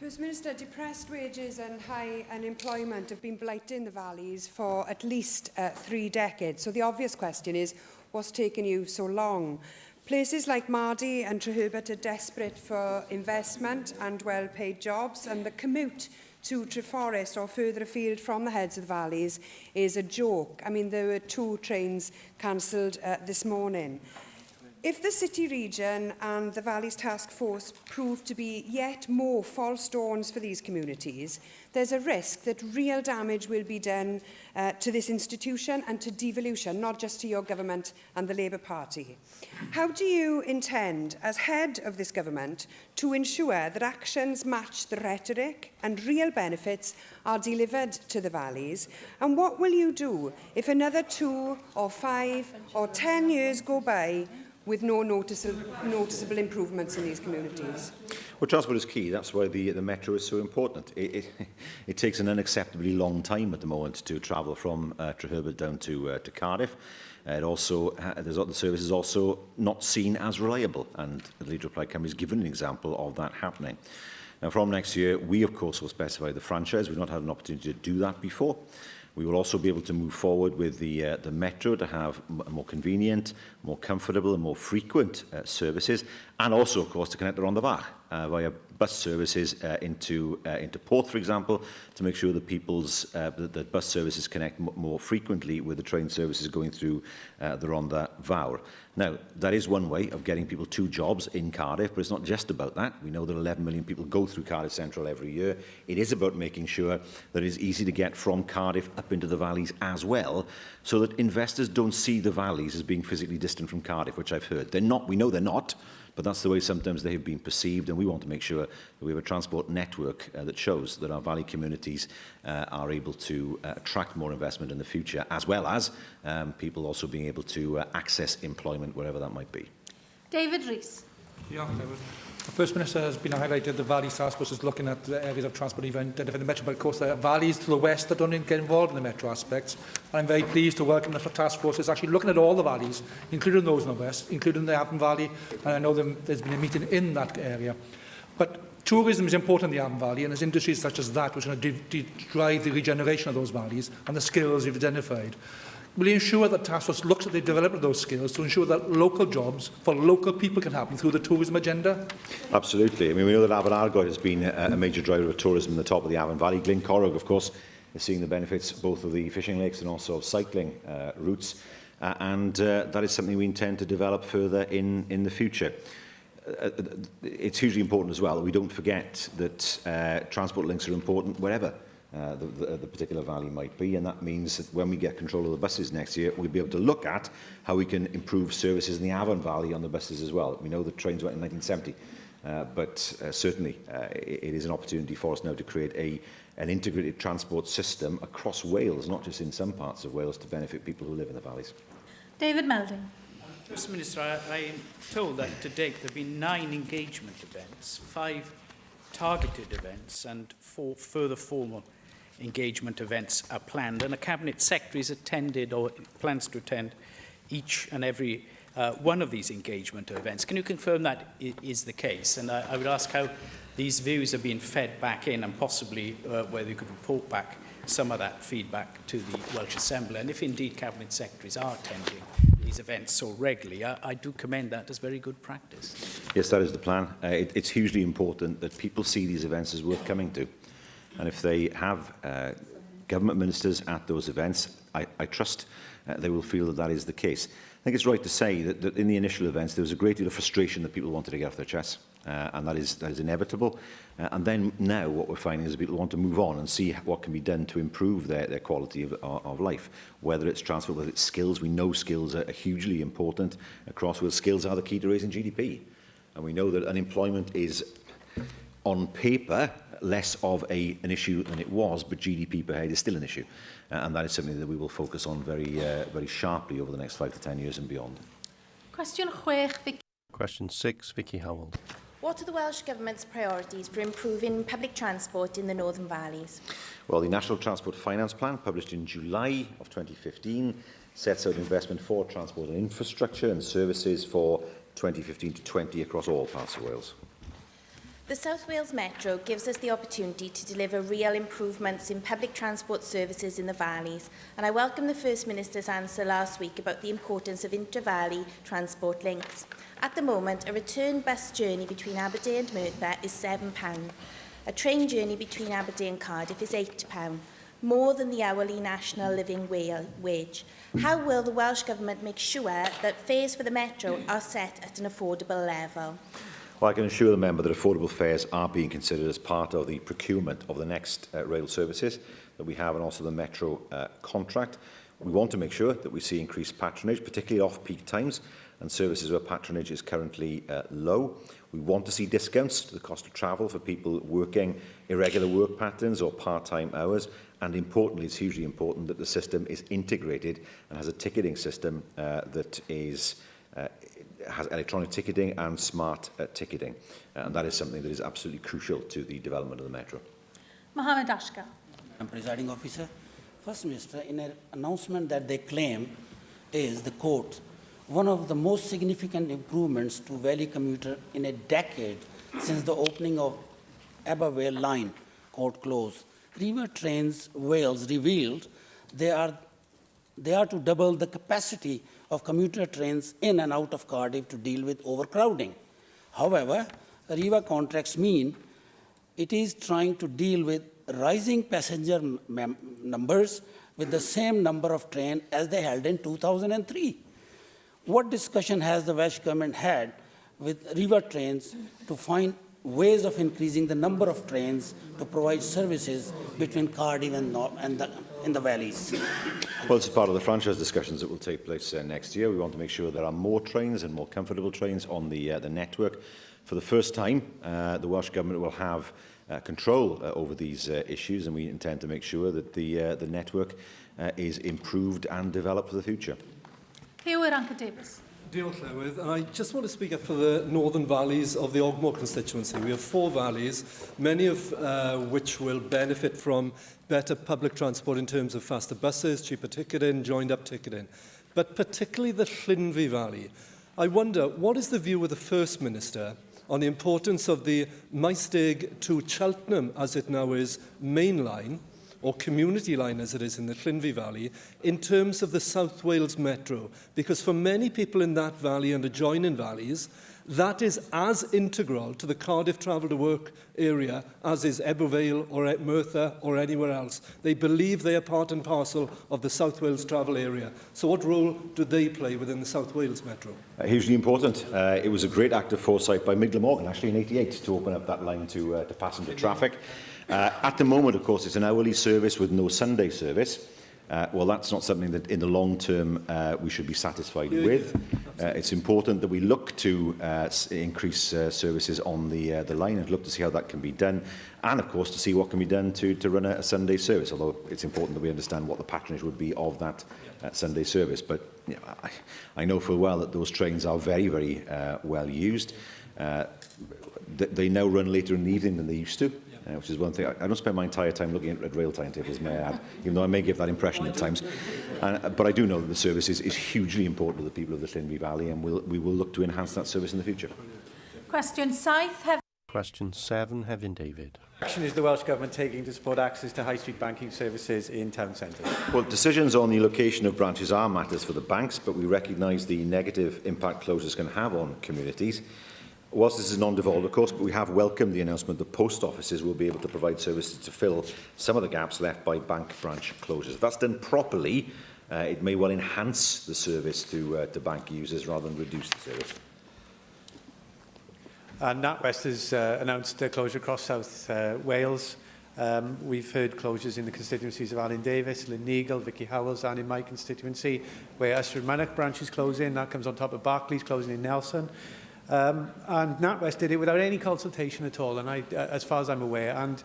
First Minister, depressed wages and high unemployment have been blighting the valleys for at least 3 decades. So the obvious question is, what's taken you so long? Places like Mardy and Treherbert are desperate for investment and well-paid jobs, and the commute to Treforest or further afield from the heads of the valleys is a joke. I mean, there were 2 trains cancelled this morning. If the City Region and the Valleys Task Force prove to be yet more false dawns for these communities, there's a risk that real damage will be done to this institution and to devolution, not just to your government and the Labour Party. How do you intend, as head of this government, to ensure that actions match the rhetoric and real benefits are delivered to the valleys? And what will you do if another 2 or 5 or 10 years go by with no noticeable improvements in these communities? Well, transport is key. That's why the metro is so important. It takes an unacceptably long time at the moment to travel from Treherbert down to Cardiff. The service is also not seen as reliable, and the Leader of Plaid Cymru has given an example of that happening. Now, from next year, we, of course, will specify the franchise. We've not had an opportunity to do that before. We will also be able to move forward with the Metro to have more convenient, more comfortable and more frequent services, and also, of course, to connect the Rhondda Fach via bus services into Porth, for example, to make sure that that bus services connect more frequently with the train services going through the Rhondda Fawr. Now, that is one way of getting people to jobs in Cardiff, but it's not just about that. We know that 11 million people go through Cardiff Central every year. It is about making sure that it is easy to get from Cardiff up into the valleys as well, so that investors don't see the valleys as being physically distant from Cardiff, which I've heard. They're not. We know they're not, but that's the way sometimes they have been perceived, and we want to make sure that we have a transport network that shows that our valley communities are able to attract more investment in the future, as well as people also being able to access employment wherever that might be. David Rees. Yeah, the First Minister has been highlighted the Valleys Task Force is looking at the areas of transport even identified in the Metro, but of course there are valleys to the west that don't get involved in the Metro aspects. And I'm very pleased to welcome the Task Force is actually looking at all the valleys, including those in the west, including the Avon Valley, and I know there's been a meeting in that area. But tourism is important in the Avon Valley, and there's industries such as that which are going to drive the regeneration of those valleys and the skills you've identified. Will you ensure that Task Force looks at the development of those skills to ensure that local jobs for local people can happen through the tourism agenda? Absolutely. I mean, we know that Avon Argoed has been a major driver of tourism in the top of the Avon Valley. Glencorrog, of course, is seeing the benefits both of the fishing lakes and also of cycling routes, and that is something we intend to develop further in the future. It's hugely important as well that we don't forget that transport links are important wherever the particular valley might be, and that means that when we get control of the buses next year, we'll be able to look at how we can improve services in the Avon Valley on the buses as well. We know that trains went in 1970, but certainly it is an opportunity for us now to create an integrated transport system across Wales, not just in some parts of Wales, to benefit people who live in the valleys. David Melding. First Minister, I am told that to date there have been 9 engagement events, 5 targeted events and 4 further formal engagement events are planned, and a Cabinet Secretary has attended or plans to attend each and every one of these engagement events. Can you confirm that is the case? And I would ask how these views are being fed back in, and possibly whether you could report back some of that feedback to the Welsh Assembly, and if indeed Cabinet Secretaries are attending these events so regularly. I do commend that as very good practice. Yes, that is the plan. It's hugely important that people see these events as worth coming to. And if they have government ministers at those events, I trust they will feel that that is the case. I think it's right to say that in the initial events there was a great deal of frustration that people wanted to get off their chests, and that is inevitable. And then now what we're finding is that people want to move on and see what can be done to improve their quality of life, whether it's transport, whether it's skills. We know skills are hugely important across Wales. Skills are the key to raising GDP. And we know that unemployment is, on paper, less of an issue than it was, but GDP per head is still an issue. And that is something that we will focus on very sharply over the next 5 to 10 years and beyond. Question 6, Vicky. Question 6, Vicky Howell. What are the Welsh Government's priorities for improving public transport in the Northern Valleys? Well, the National Transport Finance Plan, published in July of 2015, sets out investment for transport and infrastructure and services for 2015 to 20 across all parts of Wales. The South Wales Metro gives us the opportunity to deliver real improvements in public transport services in the valleys, and I welcome the First Minister's answer last week about the importance of inter-valley transport links. At the moment, a return bus journey between Aberdeen and Merthyr is £7. A train journey between Aberdeen and Cardiff is £8, more than the hourly national living wage. How will the Welsh Government make sure that fares for the Metro are set at an affordable level? Well, I can assure the member that affordable fares are being considered as part of the procurement of the next rail services that we have, and also the Metro contract. We want to make sure that we see increased patronage, particularly off-peak times and services where patronage is currently low. We want to see discounts to the cost of travel for people working irregular work patterns or part-time hours. And importantly, it's hugely important that the system is integrated and has a ticketing system that is has electronic ticketing and smart ticketing. And that is something that is absolutely crucial to the development of the Metro. Mohammed Ashkar. Presiding Officer, First Minister, in an announcement that they claim is, the quote, one of the most significant improvements to Valley commuter in a decade since the opening of Abervale line, quote close. River Trains Wales revealed they are to double the capacity of commuter trains in and out of Cardiff to deal with overcrowding. However, Riva contracts mean it is trying to deal with rising passenger numbers with the same number of trains as they held in 2003. What discussion has the Welsh Government had with River Trains to find ways of increasing the number of trains to provide services between Cardiff and in the valleys? Well, this is part of the franchise discussions that will take place next year. We want to make sure there are more trains and more comfortable trains on the network. For the first time, the Welsh Government will have control over these issues, and we intend to make sure that the network is improved and developed for the future. Hugh Rankin-Davies. Diolch, Llywydd. And I just want to speak up for the northern valleys of the Ogmore constituency. We have 4 valleys, many of which will benefit from better public transport in terms of faster buses, cheaper ticketing, joined-up ticketing. But particularly the Llynfi Valley. I wonder, what is the view of the First Minister on the importance of the Maesteg to Cheltenham, as it now is, main line, or community line as it is in the Llynfi Valley, in terms of the South Wales Metro? Because for many people in that valley and adjoining valleys, that is as integral to the Cardiff travel to work area as is Ebervale or Merthyr or anywhere else. They believe they are part and parcel of the South Wales travel area. So what role do they play within the South Wales Metro? Hugely important. It was a great act of foresight by Mick Glamorgan, actually in '88, to open up that line to passenger traffic. At the moment, of course, it's an hourly service with no Sunday service. Well, that's not something that in the long term we should be satisfied with. It's important that we look to increase services on the line and look to see how that can be done, and of course to see what can be done to run a Sunday service, although it's important that we understand what the patronage would be of that Sunday service. But you know, I know full well that those trains are very, very well used. They now run later in the evening than they used to. Which is one thing. I don't spend my entire time looking at rail timetables, may I add, even though I may give that impression at times. But I do know that the service is hugely important to the people of the Llynfi Valley, and we will look to enhance that service in the future. Question 7, Question 7, Hefin David. Action is the Welsh Government taking to support access to high street banking services in town centres? Well, decisions on the location of branches are matters for the banks, but we recognise the negative impact closures can have on communities. Whilst this is non-devolved, of course, but we have welcomed the announcement that post offices will be able to provide services to fill some of the gaps left by bank branch closures. If that's done properly, it may well enhance the service to bank users rather than reduce the service. NatWest has announced a closure across South Wales. We've heard closures in the constituencies of Alun Davies, Llyn-Neagle, Vicky Howells, and in my constituency, where Ystrad Mynach branches close in. That comes on top of Barclays closing in Nelson. And NatWest did it without any consultation at all, and as far as I'm aware, and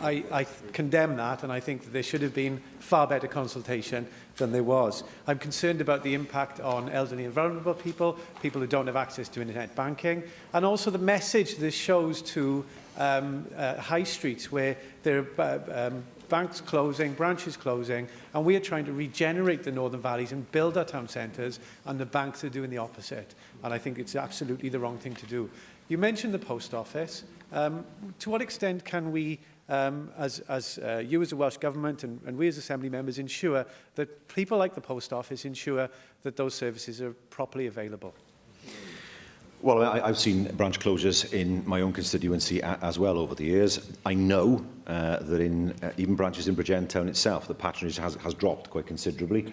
I condemn that, and I think that there should have been far better consultation than there was. I'm concerned about the impact on elderly and vulnerable people, people who don't have access to internet banking, and also the message this shows to high streets where there are banks closing, branches closing, and we are trying to regenerate the Northern Valleys and build our town centres, and the banks are doing the opposite. And I think it's absolutely the wrong thing to do. You mentioned the post office. To what extent can we, as you as a Welsh Government and we as Assembly members, ensure that people like the post office ensure that those services are properly available? Well, I've seen branch closures in my own constituency as well over the years. I know that in even branches in Bridgend Town itself, the patronage has dropped quite considerably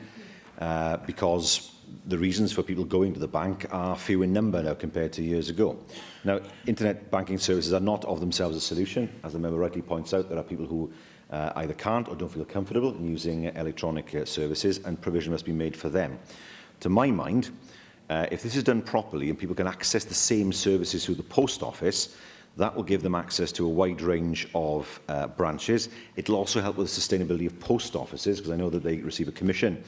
because the reasons for people going to the bank are few in number now compared to years ago. Now, internet banking services are not of themselves a solution. As the member rightly points out, there are people who either can't or don't feel comfortable in using electronic services, and provision must be made for them. To my mind, if this is done properly and people can access the same services through the post office, that will give them access to a wide range of branches. It will also help with the sustainability of post offices, because I know that they receive a commission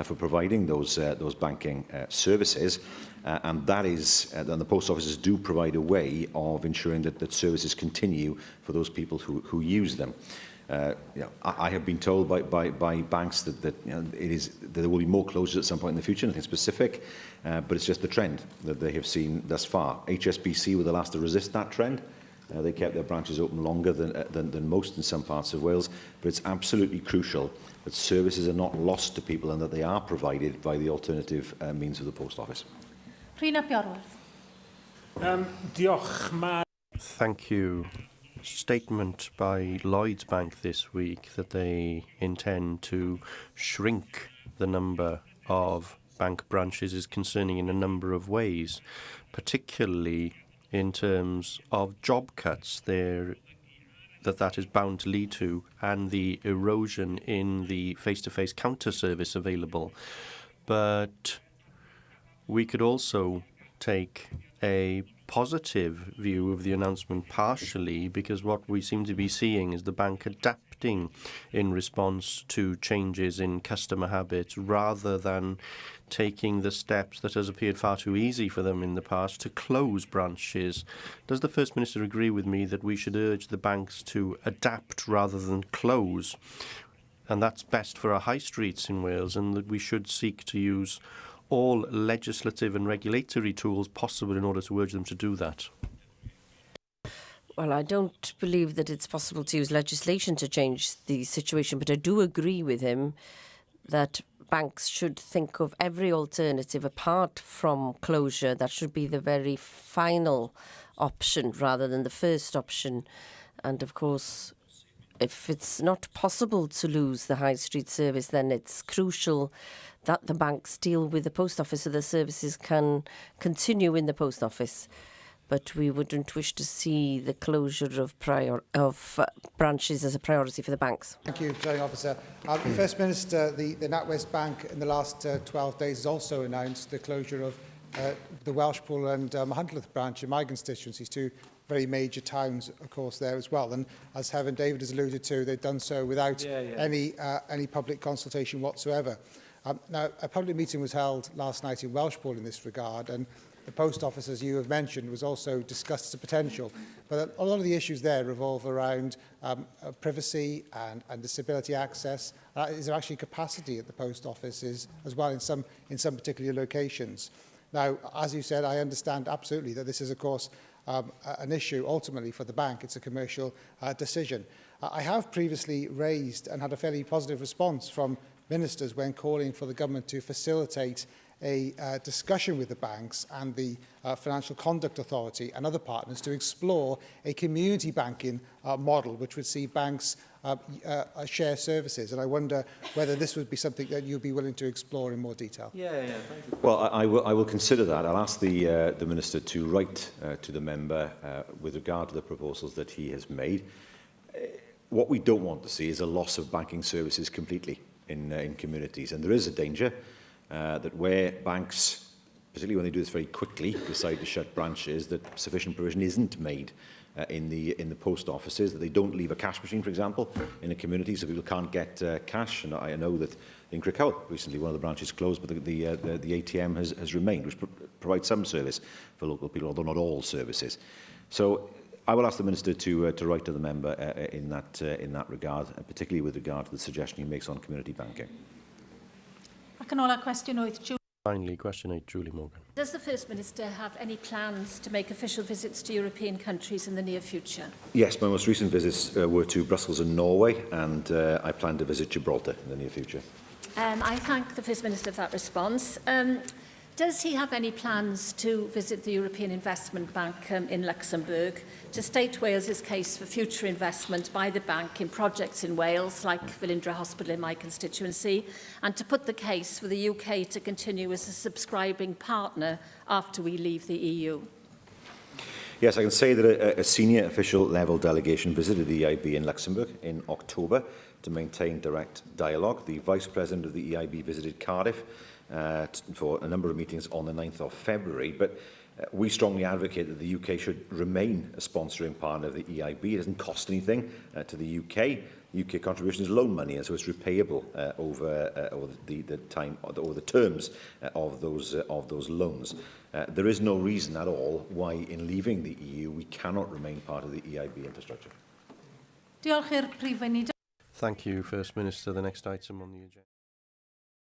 for providing those banking services, and that is, and the post offices do provide a way of ensuring that services continue for those people who use them. I have been told by banks that there will be more closures at some point in the future, nothing specific, but it's just the trend that they have seen thus far. HSBC were the last to resist that trend. They kept their branches open longer than most in some parts of Wales, but it's absolutely crucial that services are not lost to people and that they are provided by the alternative means of the post office. Rhina Piorwolf. Diolch. Thank you. Statement by Lloyds Bank this week that they intend to shrink the number of bank branches is concerning in a number of ways, particularly in terms of job cuts that is bound to lead to, and the erosion in the face-to-face counter service available. But we could also take a positive view of the announcement partially, because what we seem to be seeing is the bank adapting in response to changes in customer habits rather than taking the steps that has appeared far too easy for them in the past to close branches. Does the First Minister agree with me that we should urge the banks to adapt rather than close? And that's best for our high streets in Wales, and that we should seek to use all legislative and regulatory tools possible in order to urge them to do that? Well, I don't believe that it's possible to use legislation to change the situation, but I do agree with him that banks should think of every alternative apart from closure. That should be the very final option rather than the first option. And of course, if it's not possible to lose the high street service, then it's crucial that the banks deal with the post office so the services can continue in the post office. But we wouldn't wish to see the closure of branches as a priority for the banks. Thank you, Presiding Officer. First Minister, the NatWest Bank in the last 12 days has also announced the closure of the Welshpool and Machynlleth branch in my constituencies, two very major towns, of course, there as well. And as Heaven David has alluded to, they've done so without any public consultation whatsoever. Now, a public meeting was held last night in Welshpool in this regard, and the post office, as you have mentioned, was also discussed as a potential. But a lot of the issues there revolve around privacy and disability access. Is there actually capacity at the post offices as well in some particular locations? Now, as you said, I understand absolutely that this is, of course, an issue ultimately for the bank. It's a commercial decision. I have previously raised and had a fairly positive response from ministers when calling for the government to facilitate a discussion with the banks and the Financial Conduct Authority and other partners to explore a community banking model which would see banks share services. And I wonder whether this would be something that you'd be willing to explore in more detail. Thank you. Well, I will consider that. I'll ask the Minister to write to the member with regard to the proposals that he has made. What we don't want to see is a loss of banking services completely in communities. And there is a danger that where banks, particularly when they do this very quickly, decide to shut branches, that sufficient provision isn't made in the post offices, that they don't leave a cash machine, for example, in a community so people can't get cash. And I know that in Crickhowell recently one of the branches closed, but the ATM has remained, which provides some service for local people, although not all services. So I will ask the Minister to write to the member in that regard, and particularly with regard to the suggestion he makes on community banking. Ac yn ola cwestiwn 8, Julie. Finally, question 8, Julie Morgan. Does the First Minister have any plans to make official visits to European countries in the near future? Yes, my most recent visits were to Brussels and Norway, and I plan to visit Gibraltar in the near future. I thank the First Minister for that response. Does he have any plans to visit the European Investment Bank in Luxembourg to state Wales's case for future investment by the bank in projects in Wales, like Velindre Hospital in my constituency, and to put the case for the UK to continue as a subscribing partner after we leave the EU? Yes, I can say that a senior official level delegation visited the EIB in Luxembourg in October to maintain direct dialogue. The Vice President of the EIB visited Cardiff for a number of meetings on the 9th of February, but we strongly advocate that the UK should remain a sponsoring partner of the EIB. It doesn't cost anything to the UK. UK contribution is loan money, and so it's repayable over the terms of those loans. There is no reason at all why, in leaving the EU, we cannot remain part of the EIB infrastructure. Diolch i'r Prif Weinidog. Thank you, First Minister. The next item on the agenda.